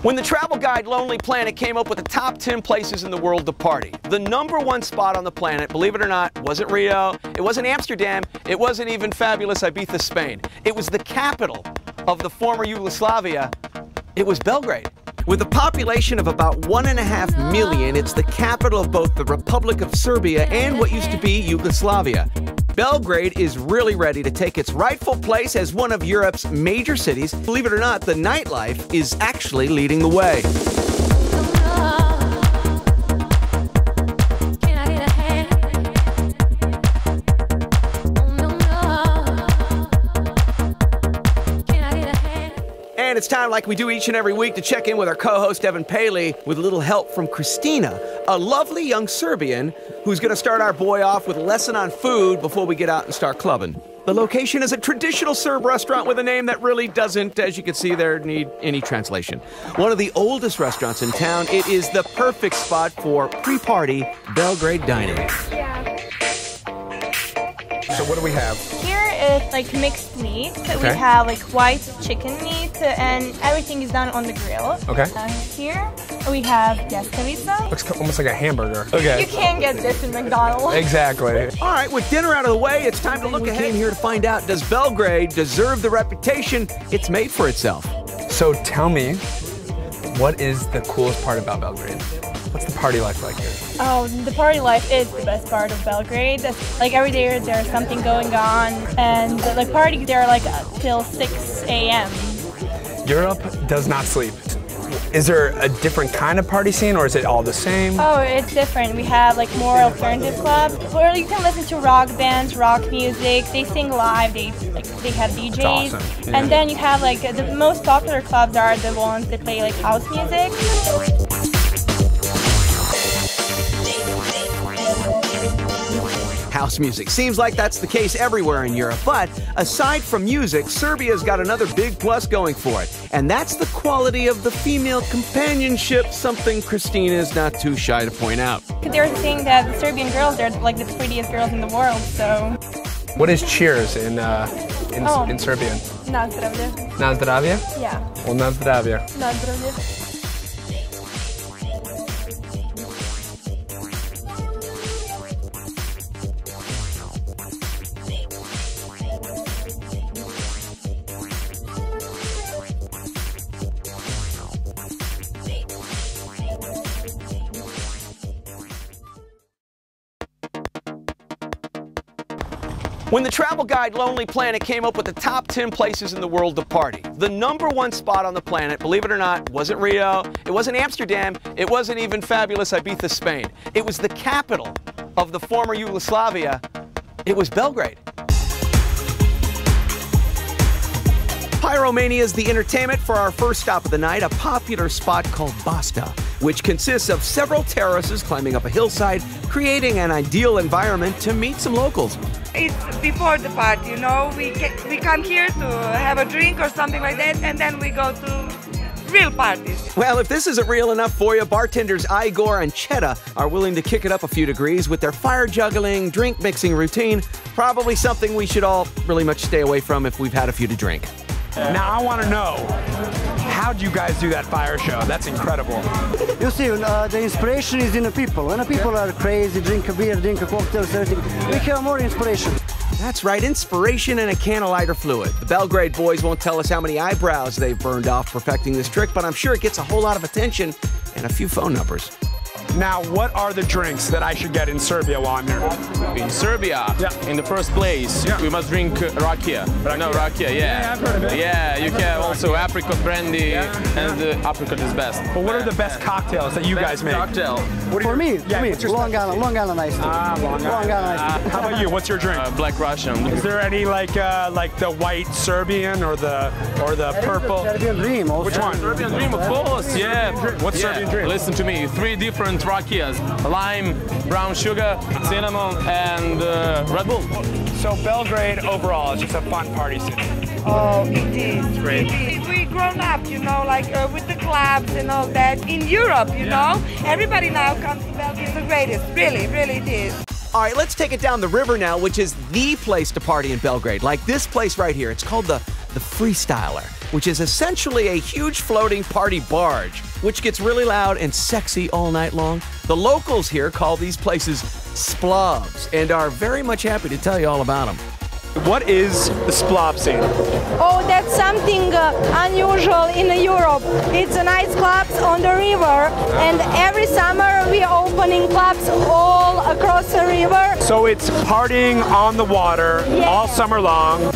When the travel guide Lonely Planet came up with the top 10 places in the world to party, the #1 spot on the planet, believe it or not, wasn't Rio, it wasn't Amsterdam, it wasn't even fabulous Ibiza, Spain. It was the capital of the former Yugoslavia. It was Belgrade. With a population of about 1.5 million, it's the capital of both the Republic of Serbia and what used to be Yugoslavia. Belgrade is really ready to take its rightful place as one of Europe's major cities. Believe it or not, the nightlife is actually leading the way. And it's time, like we do each and every week, to check in with our co-host Evan Paley with a little help from Christina, a lovely young Serbian who's going to start our boy off with a lesson on food before we get out and start clubbing. The location is a traditional Serb restaurant with a name that really doesn't, as you can see there, need any translation. One of the oldest restaurants in town, it is the perfect spot for pre-party Belgrade dining. So what do we have? Here is like mixed meat. Okay. We have like white chicken meat and everything is done on the grill. Okay. Here we have jaskavica. Looks almost like a hamburger. Okay. You can't get this in McDonald's. Exactly. All right, with dinner out of the way, it's time to look ahead. We came here to find out, does Belgrade deserve the reputation it's made for itself? So tell me, what is the coolest part about Belgrade? What's the party life like here? Oh, the party life is the best part of Belgrade. Like every day there's something going on, and the parties there are like till 6 a.m. Europe does not sleep. Is there a different kind of party scene, or is it all the same? Oh, it's different. We have like more alternative clubs where you can listen to rock bands, rock music. They sing live. They have DJs. That's awesome. Yeah. And then you have like the most popular clubs are the ones that play like house music. House music. Seems like that's the case everywhere in Europe, but aside from music, Serbia's got another big plus going for it, and that's the quality of the female companionship, something Christina is not too shy to point out. They're saying that the Serbian girls are like the prettiest girls in the world, so... What is cheers in Serbian? Na zdravlje. Na zdravlje? Yeah. Well, na zdravlje. Na zdravlje. When the travel guide Lonely Planet came up with the top 10 places in the world to party, the #1 spot on the planet, believe it or not, wasn't Rio, it wasn't Amsterdam, it wasn't even fabulous Ibiza, Spain. It was the capital of the former Yugoslavia. It was Belgrade. Pyromania is the entertainment for our first stop of the night, a popular spot called Basta, which consists of several terraces climbing up a hillside, creating an ideal environment to meet some locals. It's before the party, you know, we come here to have a drink or something like that, and then we go to real parties. Well, if this isn't real enough for you, bartenders Igor and Cheta are willing to kick it up a few degrees with their fire juggling, drink mixing routine, probably something we should all really much stay away from if we've had a few to drink. Now I want to know, how do you guys do that fire show? That's incredible. You see, the inspiration is in the people. When the people are crazy, drink a beer, drink a cocktail, everything, we have more inspiration. That's right, inspiration and a can of lighter fluid. The Belgrade boys won't tell us how many eyebrows they've burned off perfecting this trick, but I'm sure it gets a whole lot of attention and a few phone numbers. Now, what are the drinks that I should get in Serbia while I'm here? In Serbia, in the first place, we must drink rakia. No, rakia, Yeah, I've heard of it. Yeah, you can also apricot brandy, and apricot is best. But what are the best cocktails that you guys make? Cocktail. For me, Long Island iced tea. Long Island iced tea. How about you? What's your drink? Black Russian. Is there any like the white Serbian or the purple? Serbian Dream also. Which one? Serbian Dream, of course, yeah. What's Serbian Dream? Listen to me, 3 different rakias. Lime, brown sugar, cinnamon, and Red Bull. So Belgrade overall is just a fun party city. Oh, it is. It's great. We grown up, you know, like with the clubs and all that. In Europe, you know, everybody now comes to Belgrade. It's the greatest. Really, really it is. All right, let's take it down the river now, which is the place to party in Belgrade. Like this place right here. It's called the the Freestyler, which is essentially a huge floating party barge, which gets really loud and sexy all night long. The locals here call these places splobs and are very much happy to tell you all about them. What is the splob scene? Oh, that's something unusual in Europe. It's a nice clubs on the river, and every summer we are opening clubs all across the river. So it's partying on the water all summer long.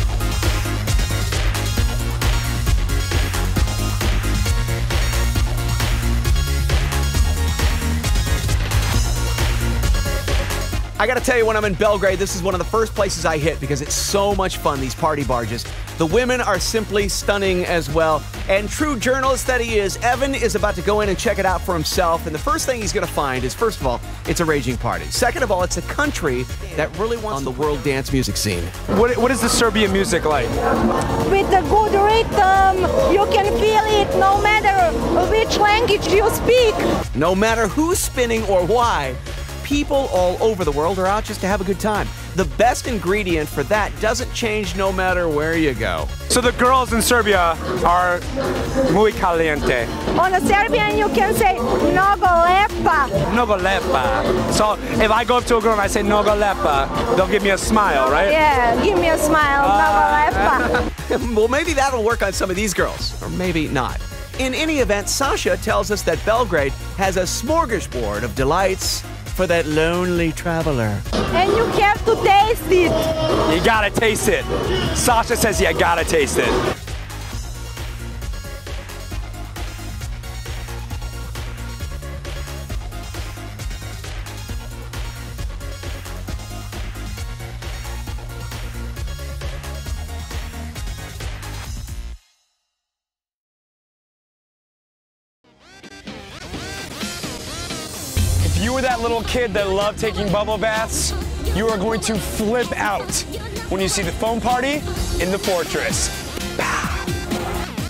I gotta tell you, when I'm in Belgrade, this is one of the first places I hit because it's so much fun, these party barges. The women are simply stunning as well. And true journalist that he is, Evan is about to go in and check it out for himself. And the first thing he's gonna find is, first of all, it's a raging party. Second of all, it's a country that really wants on the world dance music scene. What is the Serbian music like? With a good rhythm, you can feel it no matter which language you speak. No matter who's spinning or why, people all over the world are out just to have a good time. The best ingredient for that doesn't change no matter where you go. So the girls in Serbia are muy caliente. On a Serbian, you can say mnogo lepa. Mnogo lepa. So if I go up to a girl and I say mnogo lepa, they'll give me a smile, right? Yeah, give me a smile, mnogo lepa. Well, maybe that'll work on some of these girls, or maybe not. In any event, Sasha tells us that Belgrade has a smorgasbord of delights for that lonely traveler. And you have to taste it. You gotta taste it. Sasha says you gotta taste it. If you were that little kid that loved taking bubble baths, you are going to flip out when you see the foam party in the fortress.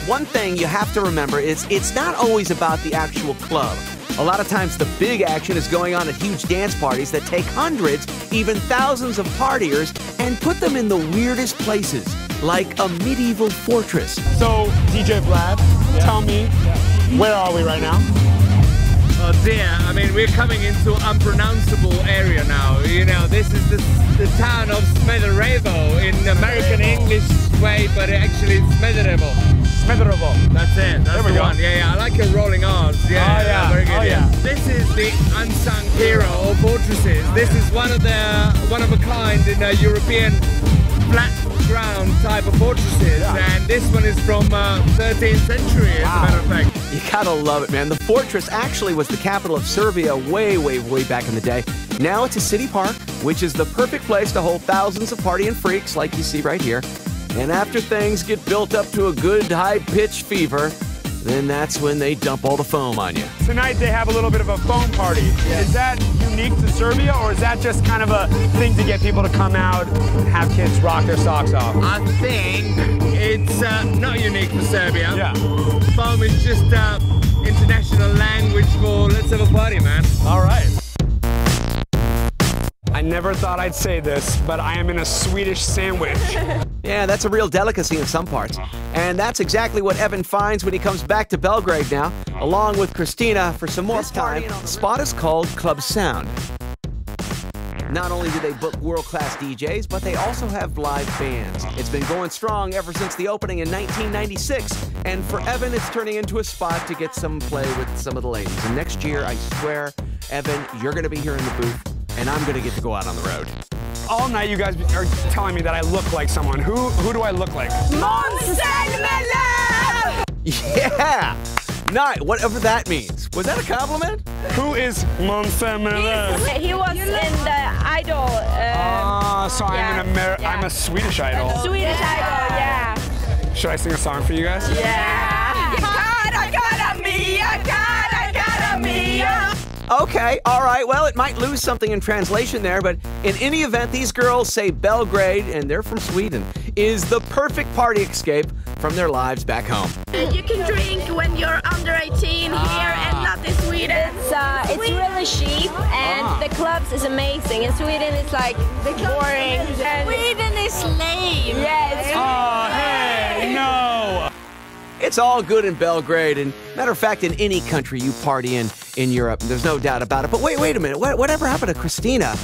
One thing you have to remember is it's not always about the actual club. A lot of times the big action is going on at huge dance parties that take hundreds, even thousands of partiers and put them in the weirdest places, like a medieval fortress. So, DJ Vlad, tell me, where are we right now? Oh dear, I mean, we're coming into unpronounceable area now. You know, this is the town of Smederevo in American English way, but actually it's Smederevo. Smederevo. That's it, that's the one. Yeah, I like your rolling R's. Yeah, oh, yeah. Very good. Oh, yeah. This is the unsung hero of fortresses. This is one of a kind in a European flat ground type of fortresses, and this one is from 13th century, as a matter of fact. You gotta love it, man. The fortress actually was the capital of Serbia way, way, way back in the day. Now it's a city park, which is the perfect place to hold thousands of partying freaks like you see right here. And after things get built up to a good high-pitched fever, then that's when they dump all the foam on you. Tonight they have a little bit of a foam party. Yes. Is that unique to Serbia, or is that just kind of a thing to get people to come out and have kids rock their socks off? I think it's not unique to Serbia. Yeah. Foam is just international language for let's have a party, man. All right. I never thought I'd say this, but I am in a Swedish sandwich. Yeah, that's a real delicacy in some parts. And that's exactly what Evan finds when he comes back to Belgrade now, along with Christina for some more time. The spot is called Club Sound. Not only do they book world-class DJs, but they also have live bands. It's been going strong ever since the opening in 1996. And for Evan, it's turning into a spot to get some play with some of the ladies. And next year, I swear, Evan, you're going to be here in the booth, and I'm going to get to go out on the road. All night you guys are telling me that I look like someone. Who do I look like? Yeah! Not whatever that means. Was that a compliment? Who is Monsemele? He was in the Idol. So I'm a Swedish Idol. Swedish Idol, yeah. Should I sing a song for you guys? Yeah. Okay, all right. Well, it might lose something in translation there, but in any event, these girls say Belgrade, and they're from Sweden, is the perfect party escape from their lives back home. You can drink when you're under 18 here and not in Sweden. It's really cheap, and the clubs is amazing. In Sweden, it's like boring. Sweden is lame. Yeah, it's Oh, hey, no! It's all good in Belgrade, and matter of fact, in any country you party in Europe, there's no doubt about it. But wait a minute, whatever happened to Christina?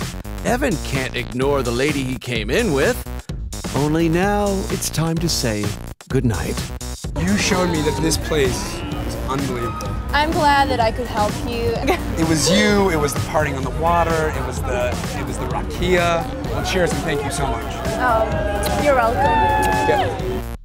Evan can't ignore the lady he came in with. Only now it's time to say goodnight. You showed me that this place is unbelievable. I'm glad that I could help you. It was you, it was the partying on the water, it was the rakia. Well, cheers and thank you so much. Oh, you're welcome. Yeah.